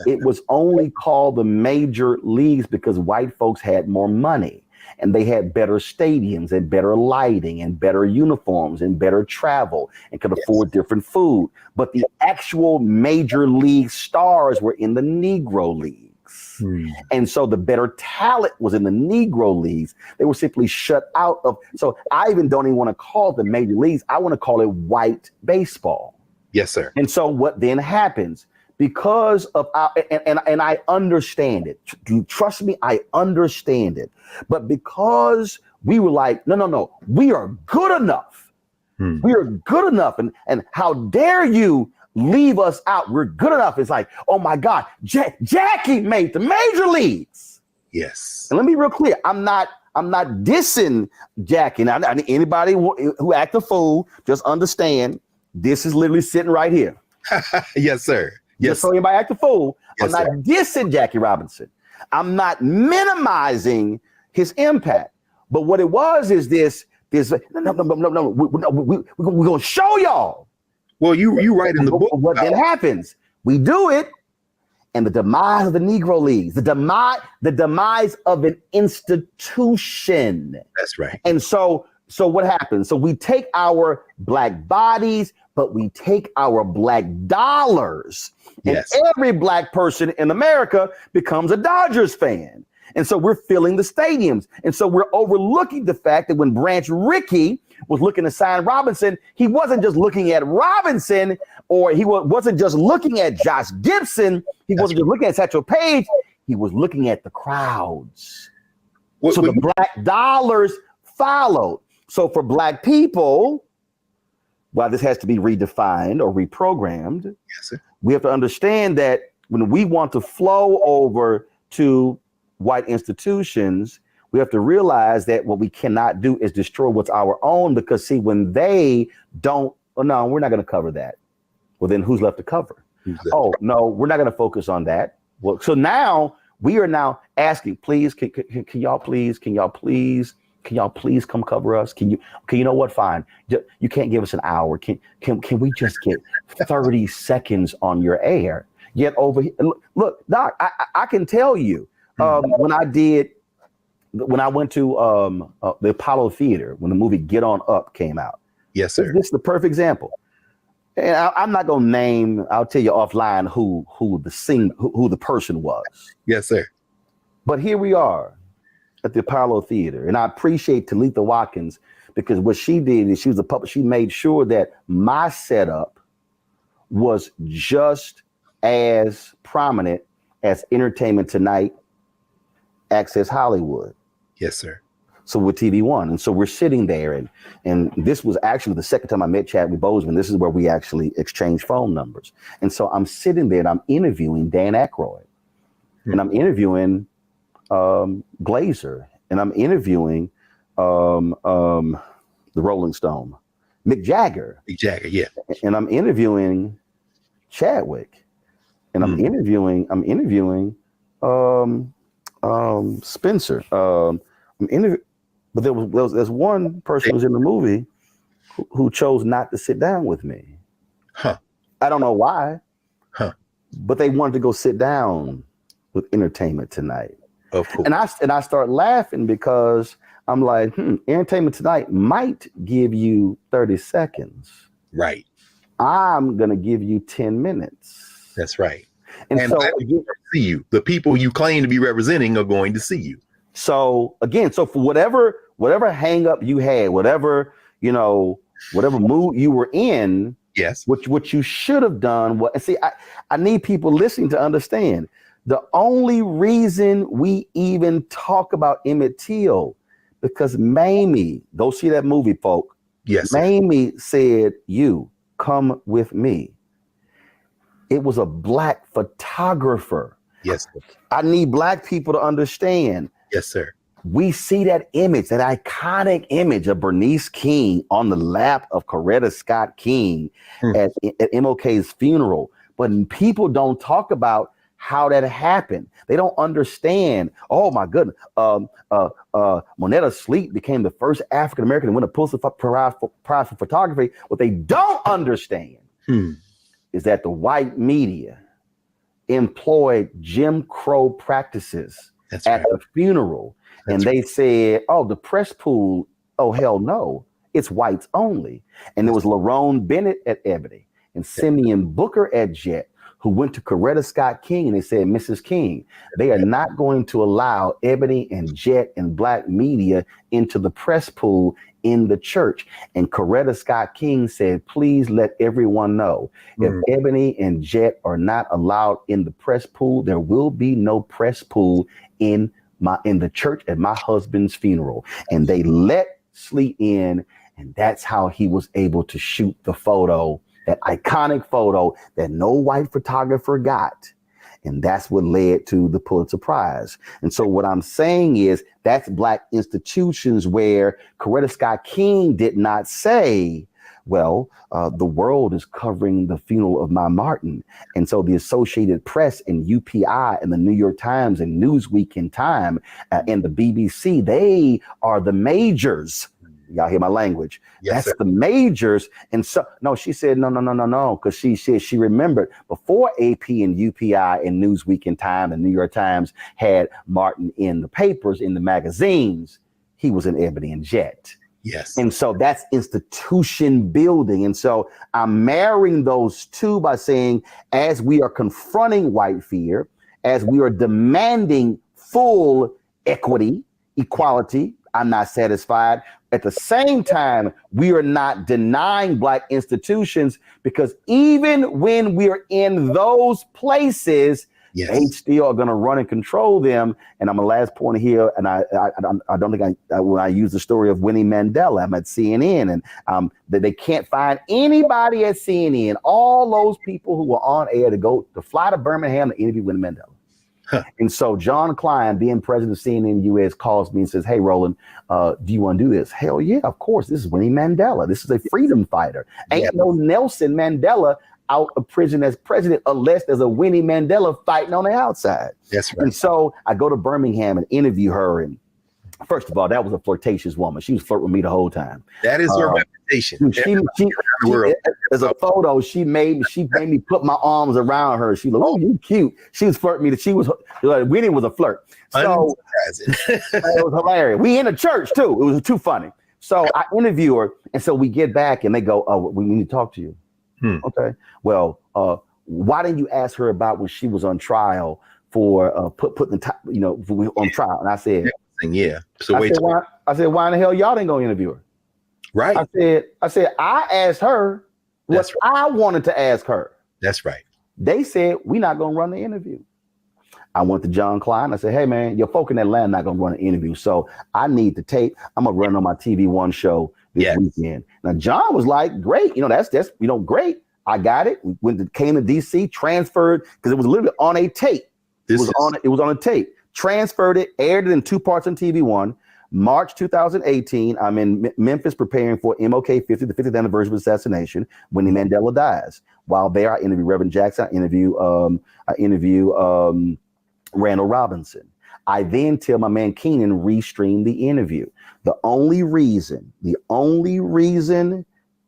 it was only called the major leagues because white folks had more money. And they had better stadiums and better lighting and better uniforms and better travel and could afford different food. But the actual major league stars were in the Negro leagues. And so the better talent was in the Negro leagues. They were simply shut out of. So I even don't even want to call it the major leagues. I want to call it white baseball. Yes, sir. And so what then happens? Because of our, and I understand it. Trust me, I understand it. But because we were like, no, we are good enough. We are good enough. And how dare you leave us out? We're good enough. It's like, oh my God, Jackie made the major leagues. Yes. And let me be real clear. I'm not dissing Jackie. Now, anybody who act a fool, just understand this is literally sitting right here. Yes, sir. Yes. Just so anybody act a fool. Yes, I'm not dissing Jackie Robinson. I'm not minimizing his impact. But what it was is this no, we're going to show y'all. Well, you write in the book. What then happens? We do it, and the demise of the Negro Leagues, the demise of an institution. That's right. And so what happens? So we take our Black bodies, but we take our Black dollars. Yes. And every Black person in America becomes a Dodgers fan. And so we're filling the stadiums. And so we're overlooking the fact that when Branch Rickey was looking to sign Robinson, he wasn't just looking at Robinson, or he wasn't just looking at Josh Gibson. He wasn't just looking at Satchel Paige. He was looking at the crowds. So the Black dollars followed. So for Black people, while this has to be redefined or reprogrammed, yes, sir, we have to understand that when we want to flow over to white institutions, We have to realize that what we cannot do is destroy what's our own, because see, when they don't, oh no, we're not going to cover that. Well, then who's left to cover? Oh no, we're not going to focus on that. Well, so now we are now asking, please, can y'all please come cover us? Can you know what? Fine. You can't give us an hour. Can we just get 30 seconds on your air? Get over here. Look, Doc, I can tell you, when I went to the Apollo Theater, when the movie Get On Up came out. Yes, sir. This is the perfect example. And I'm not gonna name. I'll tell you offline who the person was. Yes, sir. But here we are at the Apollo Theater, and I appreciate Talitha Watkins, because what she did is she was a puppet. She made sure that my setup was just as prominent as Entertainment Tonight, Access Hollywood. Yes, sir. So with TV One. And so we're sitting there, and this was actually the second time I met Chadwick Boseman. This is where we actually exchanged phone numbers. And so I'm sitting there and I'm interviewing Dan Aykroyd, and I'm interviewing Glazer, and I'm interviewing the Rolling Stone, Mick Jagger. Mick Jagger, yeah. And I'm interviewing Chadwick, and I'm interviewing Spencer. But there's one person who was in the movie who chose not to sit down with me. Huh. I don't know why. Huh. But they wanted to go sit down with Entertainment Tonight. Of course. And I start laughing because I'm like, Entertainment Tonight might give you 30 seconds. Right. I'm gonna give you 10 minutes. That's right. And so see you. The people you claim to be representing are going to see you. So again, so for whatever hang up you had, whatever mood you were in, yes, what you should have done. I need people listening to understand the only reason we even talk about Emmett Till, because Mamie, go see that movie, folk. Yes, Mamie said, "You come with me." It was a Black photographer. Yes, sir. I need Black people to understand. Yes, sir. We see that image, that iconic image of Bernice King on the lap of Coretta Scott King at MLK's funeral. But people don't talk about how that happened. They don't understand. Oh my goodness. Monetta Sleep became the first African American to win a Pulitzer Prize for photography. What they don't understand is that the white media employed Jim Crow practices at the funeral. And they said, oh, the press pool, oh, hell no, it's whites only. And there was Lerone Bennett at Ebony and Simeon Booker at Jet, who went to Coretta Scott King, and they said, Mrs. King, they are not going to allow Ebony and Jet and Black media into the press pool in the church. And Coretta Scott King said, please let everyone know, if Ebony and Jet are not allowed in the press pool, there will be no press pool in the church at my husband's funeral. And they let Sleet in, and that's how he was able to shoot the photo, that iconic photo that no white photographer got. And that's what led to the Pulitzer Prize. And so what I'm saying is that's Black institutions where Coretta Scott King did not say, well, the world is covering the funeral of my Martin. And so the Associated Press and UPI and the New York Times and Newsweek and Time and the BBC, they are the majors. Y'all hear my language? Yes, That's the majors. And so, no, she said, no. Because she said she remembered before AP and UPI and Newsweek and Time and New York Times had Martin in the papers, in the magazines, he was in Ebony and Jet. Yes. And so that's institution building. And so I'm marrying those two by saying, as we are confronting white fear, as we are demanding full equity, equality, I'm not satisfied. At the same time, we are not denying Black institutions, because even when we're in those places, they still are going to run and control them. And I'm a last point here, and I don't think when I use the story of Winnie Mandela, I'm at CNN, and that they can't find anybody at CNN, all those people who were on air to fly to Birmingham to interview Winnie Mandela. And so John Klein, being president of CNN US, calls me and says, "Hey, Roland, do you want to do this?" Hell yeah, of course. This is Winnie Mandela. This is a freedom fighter. Ain't no Nelson Mandela out of prison as president unless there's a Winnie Mandela fighting on the outside. That's right. And so I go to Birmingham and interview her. And first of all, that was a flirtatious woman. She was flirting with me the whole time. That is her reputation. There's a photo she made me put my arms around her. She looked, "Oh, you cute." She was flirting me. She was like, Winnie was a flirt. So it was hilarious. We in a church too. It was too funny. So I interview her, and so we get back, and they go, "Oh, we need to talk to you." Okay. Well, why didn't you ask her about when she was on trial for putting on trial? And I said, yeah. So I said, why in the hell y'all didn't go interview her? Right. I said, I asked her what I wanted to ask her. That's right. They said, we're not going to run the interview. I went to John Klein. I said, hey, man, your folk in Atlanta not going to run an interview. So I need the tape. I'm going to run on my TV One show this weekend. Now, John was like, great. That's great. I got it. We came to DC, transferred, because it was literally on a tape. It was on a tape. Transferred it, aired it in 2 parts on TV One. March 2018, I'm in Memphis preparing for MLK 50, the 50th anniversary of assassination, Winnie Mandela dies. While there, I interview Reverend Jackson. I interview Randall Robinson. I then tell my man Keenan restream the interview. The only reason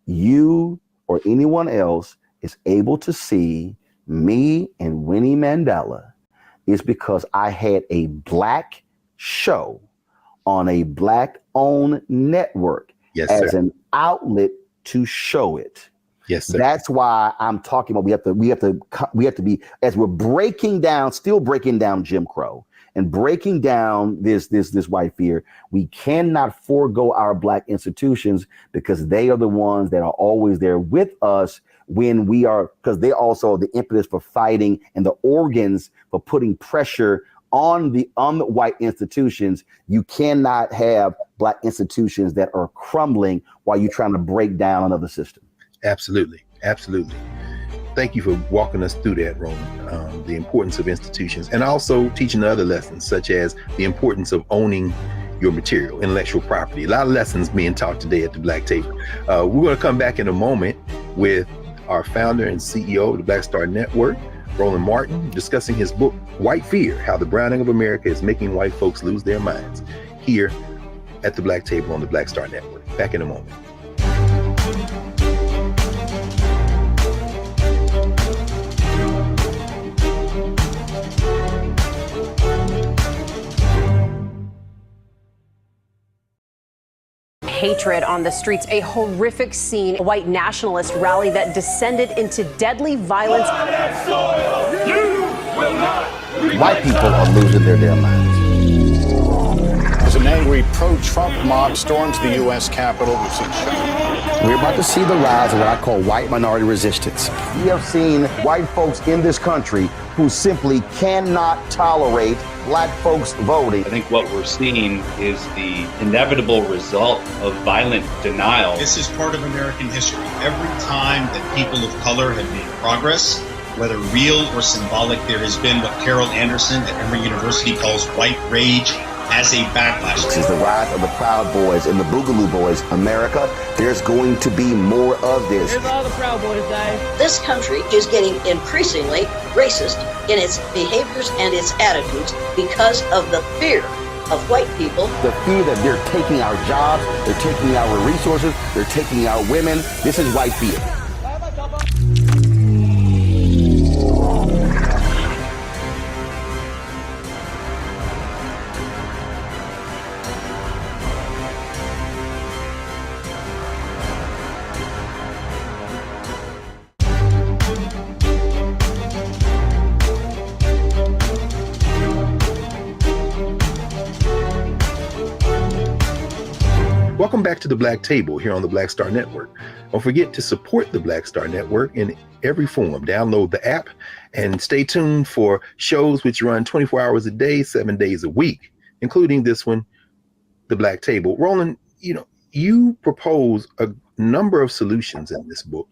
you or anyone else is able to see me and Winnie Mandela is because I had a Black show on a Black-owned network as an outlet to show it. Yes, sir. That's why I'm talking about we have to be, as we're still breaking down Jim Crow and breaking down this white fear. We cannot forego our Black institutions because they are the ones that are always there with us when we are, because they also are the impetus for fighting and the organs for putting pressure on the white institutions. You cannot have Black institutions that are crumbling while you're trying to break down another system. Absolutely. Absolutely. Thank you for walking us through that, Roland. The importance of institutions and also teaching other lessons, such as the importance of owning your material, intellectual property. A lot of lessons being taught today at the Black Table. We're going to come back in a moment with our founder and CEO of the Black Star Network, Roland Martin, discussing his book, White Fear, How the Browning of America is Making White Folks Lose Their Minds, here at the Black Table on the Black Star Network. Back in a moment. Hatred on the streets, a horrific scene, a white nationalist rally that descended into deadly violence. White people are losing their damn minds. As an angry pro-Trump mob storms the U.S. Capitol, we've seen shooting. We're about to see the rise of what I call white minority resistance. We have seen white folks in this country who simply cannot tolerate Black folks voting. I think what we're seeing is the inevitable result of violent denial. This is part of American history. Every time that people of color have made progress, whether real or symbolic, there has been what Carol Anderson at Emory University calls white rage as a backlash. This is the rise of the Proud Boys and the Boogaloo Boys. America, there's going to be more of this. Here's all the Proud Boys, guys. This country is getting increasingly racist in its behaviors and its attitudes because of the fear of white people. The fear that they're taking our jobs, they're taking our resources, they're taking our women. This is white fear. Welcome back to the Black Table here on the Black Star Network. Don't forget to support the Black Star Network in every form. Download the app and stay tuned for shows which run 24 hours a day, 7 days a week, including this one, the Black Table. Roland, you propose a number of solutions in this book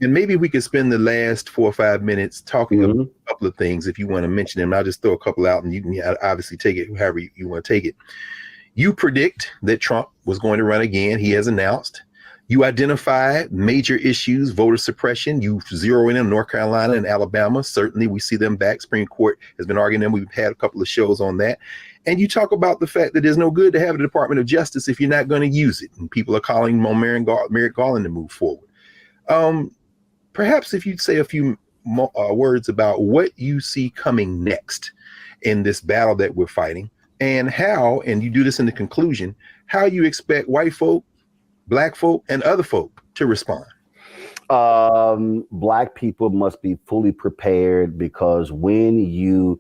And maybe we could spend the last 4 or 5 minutes talking about a couple of things if you want to mention them. I'll just throw a couple out and you can obviously take it however you want to take it. You predict that Trump was going to run again. He has announced. You identify major issues, voter suppression. You zero in on North Carolina and Alabama. Certainly, we see them back. Supreme Court has been arguing them. We've had a couple of shows on that. And you talk about the fact that there's no good to have the Department of Justice if you're not going to use it. And people are calling on Merrick Garland to move forward. Perhaps if you'd say a few words about what you see coming next in this battle that we're fighting, and how, and you do this in the conclusion, how you expect white folk, black folk, and other folk to respond. Black people must be fully prepared, because when you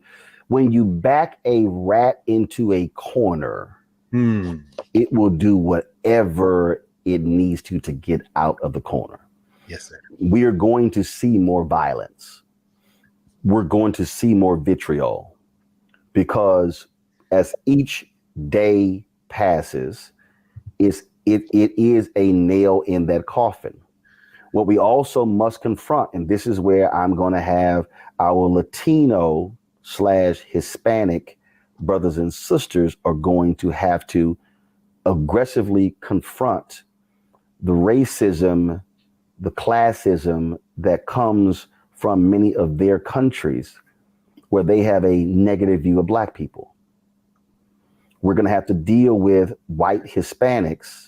back a rat into a corner, it will do whatever it needs to get out of the corner. Yes, sir. We are going to see more violence. We're going to see more vitriol, because as each day passes, it is a nail in that coffin. What we also must confront, and this is where I'm going to have our Latino / Hispanic brothers and sisters are going to have to aggressively confront the racism, the classism that comes from many of their countries where they have a negative view of black people. We're going to have to deal with white Hispanics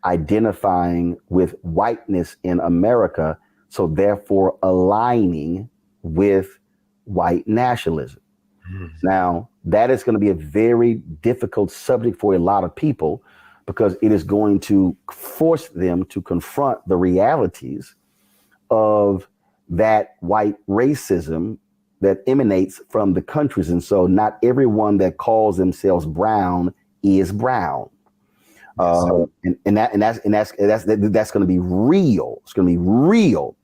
identifying with whiteness in America, so therefore aligning with white nationalism. Now, that is going to be a very difficult subject for a lot of people, because it is going to force them to confront the realities of that white racism that emanates from the countries. And so not everyone that calls themselves brown is brown. That's going to be real. It's going to be real.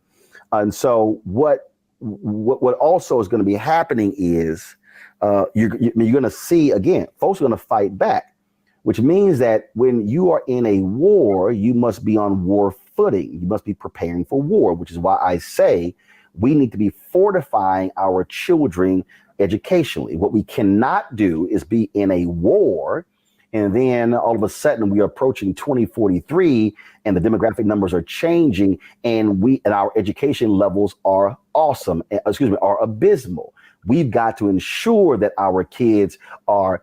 And so what also is going to be happening is you're going to see, again, folks are going to fight back, which means that when you are in a war, you must be on war footing. You must be preparing for war, which is why I say we need to be fortifying our children educationally. What we cannot do is be in a war, and then all of a sudden we are approaching 2043 and the demographic numbers are changing, and our education levels are are abysmal. We've got to ensure that our kids are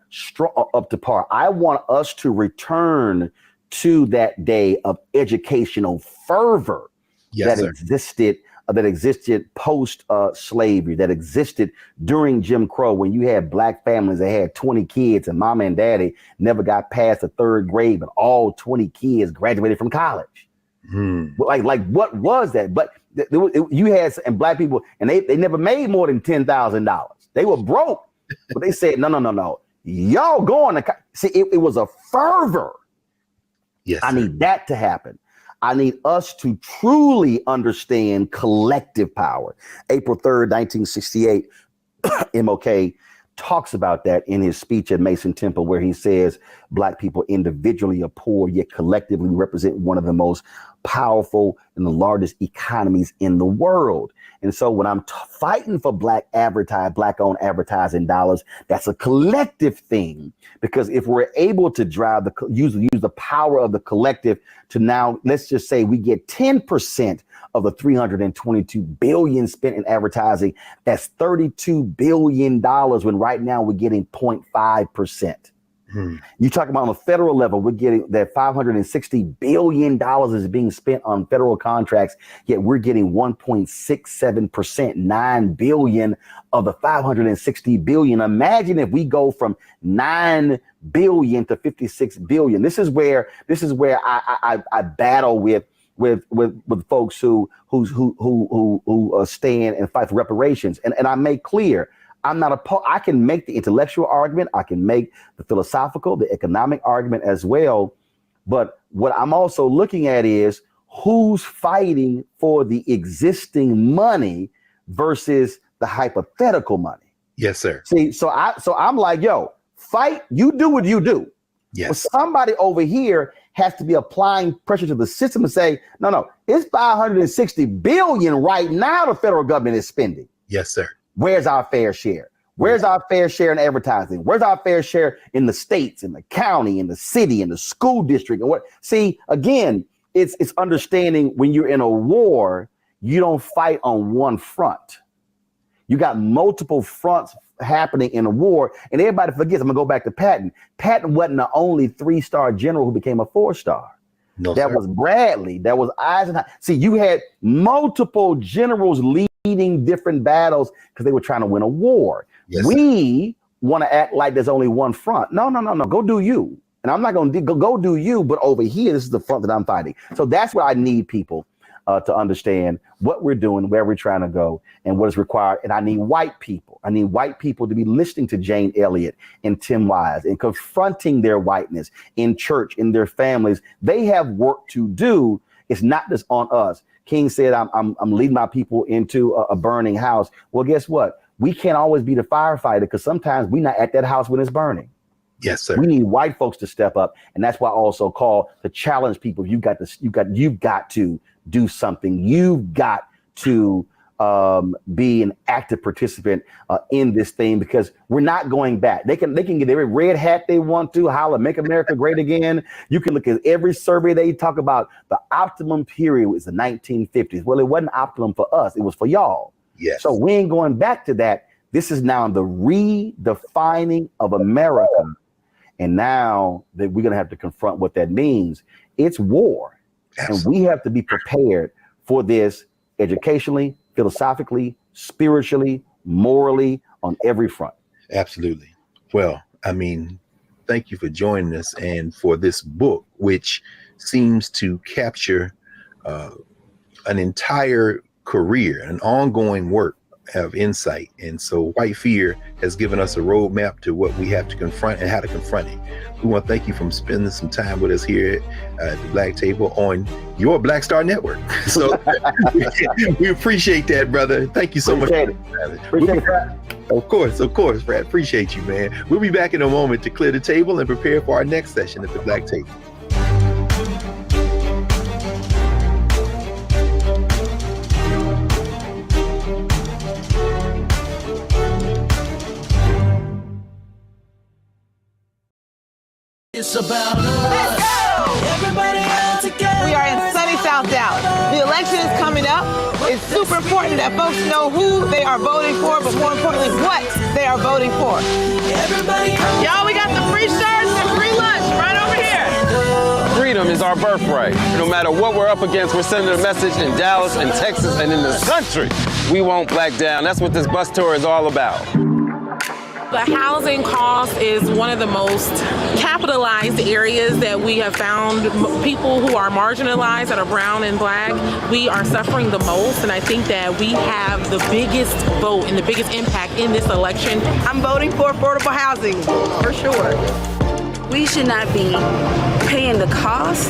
up to par. I want us to return to that day of educational fervor that existed post slavery, that existed during Jim Crow, when you had black families that had 20 kids and mama and daddy never got past the 3rd grade, but all 20 kids graduated from college. Like what was that? But you had and black people, and they never made more than $10,000. They were broke, but they said, no. Y'all going to see, it was a fervor. Yes, I need that to happen. I need us to truly understand collective power. April 3rd, 1968, MLK talks about that in his speech at Mason Temple, where he says black people individually are poor, yet collectively represent one of the most powerful and the largest economies in the world. And so when I'm fighting for black-owned advertising dollars, that's a collective thing. Because if we're able to drive use the power of the collective to now, let's just say we get 10% of the $322 billion spent in advertising, that's $32 billion, when right now we're getting 0.5%. You talk about on a federal level, we're getting that $560 billion is being spent on federal contracts, yet we're getting 1.67%, $9 billion of the $560 billion. Imagine if we go from $9 billion to $56 billion. This is where I battle with folks who stand and fight for reparations. And I make clear, I can make the intellectual argument, I can make the philosophical, the economic argument as well. But what I'm also looking at is who's fighting for the existing money versus the hypothetical money. Yes, sir. See, so I'm like, yo, fight, you do what you do. Yes. But somebody over here has to be applying pressure to the system and say, no, it's $560 billion right now the federal government is spending. Yes, sir. Where's our fair share? Where's our fair share in advertising? Where's our fair share in the states, in the county, in the city, in the school district? And what? See, again, it's understanding when you're in a war, you don't fight on one front. You got multiple fronts happening in a war, and everybody forgets. I'm gonna go back to Patton. Patton wasn't the only 3-star general who became a 4-star. No, that sir. was Bradley. That was Eisenhower. See, you had multiple generals leading different battles because they were trying to win a war. Yes, we want to act like there's only one front. No. Go do you. And I'm not going to go do you, but over here, this is the front that I'm fighting. So that's what I need people to understand what we're doing, where we're trying to go, and what is required. And I need white people. I need white people to be listening to Jane Elliott and Tim Wise and confronting their whiteness in church, in their families. They have work to do. It's not just on us. King said, I'm leading my people into a burning house. Well, guess what? We can't always be the firefighter because sometimes we're not at that house when it's burning. Yes, sir. We need white folks to step up, and that's why I also call to challenge people. You've got to do something. You've got to be an active participant in this thing because we're not going back. They can get every red hat they want to, holler, make America great again. You can look at every survey they talk about. The optimum period was the 1950s. Well, it wasn't optimum for us. It was for y'all. Yes. So we ain't going back to that. This is now the redefining of America. And now that we're going to have to confront what that means, it's war. Absolutely. And we have to be prepared for this educationally, philosophically, spiritually, morally, on every front. Absolutely. Well, I mean, thank you for joining us and for this book, which seems to capture an entire career, an ongoing work of insight. And so White Fear has given us a roadmap to what we have to confront and how to confront it. We want to thank you for spending some time with us here at the Black Table on your Black Star Network. So we appreciate that, brother. Thank you so much. Appreciate it. Of course, Brad. Appreciate you, man. We'll be back in a moment to clear the table and prepare for our next session at the Black Table. It's about us. Everybody out together. We are in sunny South Dallas. The election is coming up. It's super important that folks know who they are voting for, but more importantly, what they are voting for. Y'all, we got the free shirts and free lunch right over here. Freedom is our birthright. No matter what we're up against, we're sending a message in Dallas and Texas and in the country. We won't back down. That's what this bus tour is all about. The housing cost is one of the most capitalized areas that we have found. People who are marginalized, that are brown and black, we are suffering the most, and I think that we have the biggest vote and the biggest impact in this election. I'm voting for affordable housing, for sure. We should not be paying the cost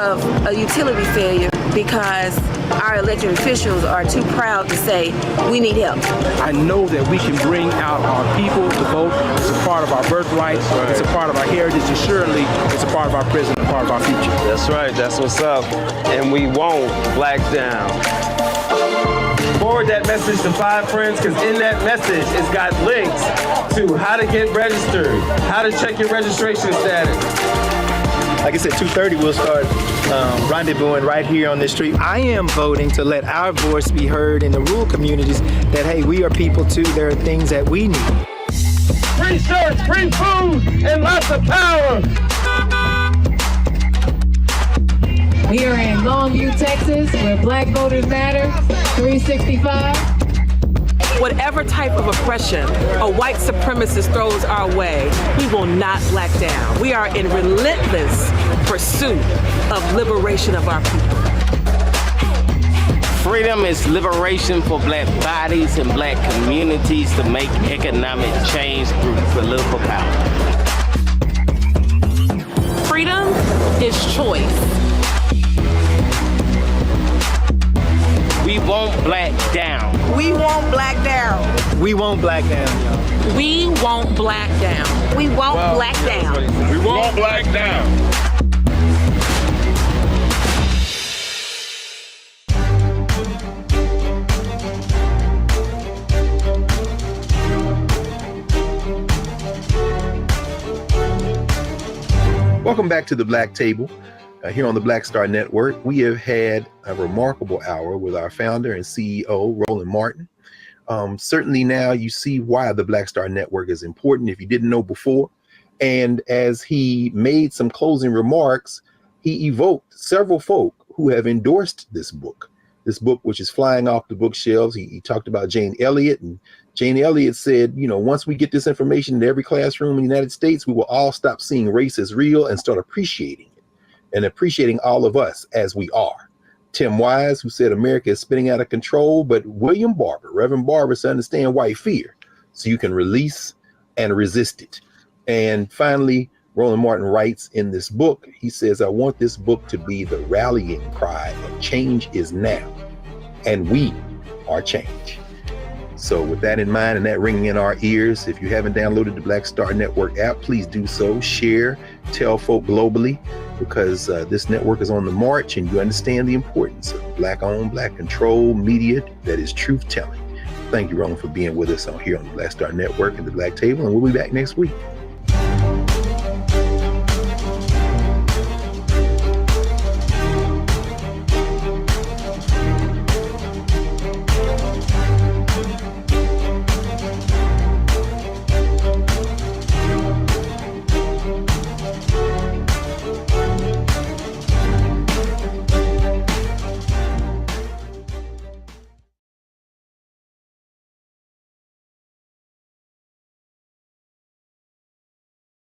of a utility failure because our elected officials are too proud to say we need help. I know that we can bring out our people to vote. It's a part of our birthright. It's a part of our heritage, and surely it's a part of our present, part of our future. That's right. That's what's up. And we won't black down. Forward that message to 5 friends, because in that message it's got links to how to get registered, how to check your registration status. Like I said, 2:30 we'll start rendezvousing right here on this street. I am voting to let our voice be heard in the rural communities that, hey, we are people too. There are things that we need. Free shirts, free food, and lots of power. We are in Longview, Texas, where Black Voters Matter, 365. Whatever type of oppression a white supremacist throws our way, we will not black down. We are in relentless pursuit of liberation of our people. Freedom is liberation for black bodies and black communities to make economic change through political power. Freedom is choice. We won't black down. We won't black down. We won't black down, y'all. We won't black down. We won't black down. We won't black down. Welcome back to the Black Table here on the Black Star Network. We have had a remarkable hour with our founder and CEO, Roland Martin. Certainly now you see why the Black Star Network is important if you didn't know before. And as he made some closing remarks, he evoked several folk who have endorsed this book, which is flying off the bookshelves. He talked about Jane Elliott, and Jane Elliott said, you know, once we get this information in every classroom in the United States, we will all stop seeing race as real and start appreciating it and appreciating all of us as we are. Tim Wise, who said America is spinning out of control, but William Barber, Reverend Barber, said understand white fear so you can release and resist it. And finally, Roland Martin writes in this book, he says, I want this book to be the rallying cry and change is now, and we are change. So with that in mind and that ringing in our ears, if you haven't downloaded the Black Star Network app, please do so. Share, tell folk globally, because this network is on the march and you understand the importance of Black-owned, Black-controlled media that is truth-telling. Thank you, Roland, for being with us here on the Black Star Network and the Black Table, and we'll be back next week.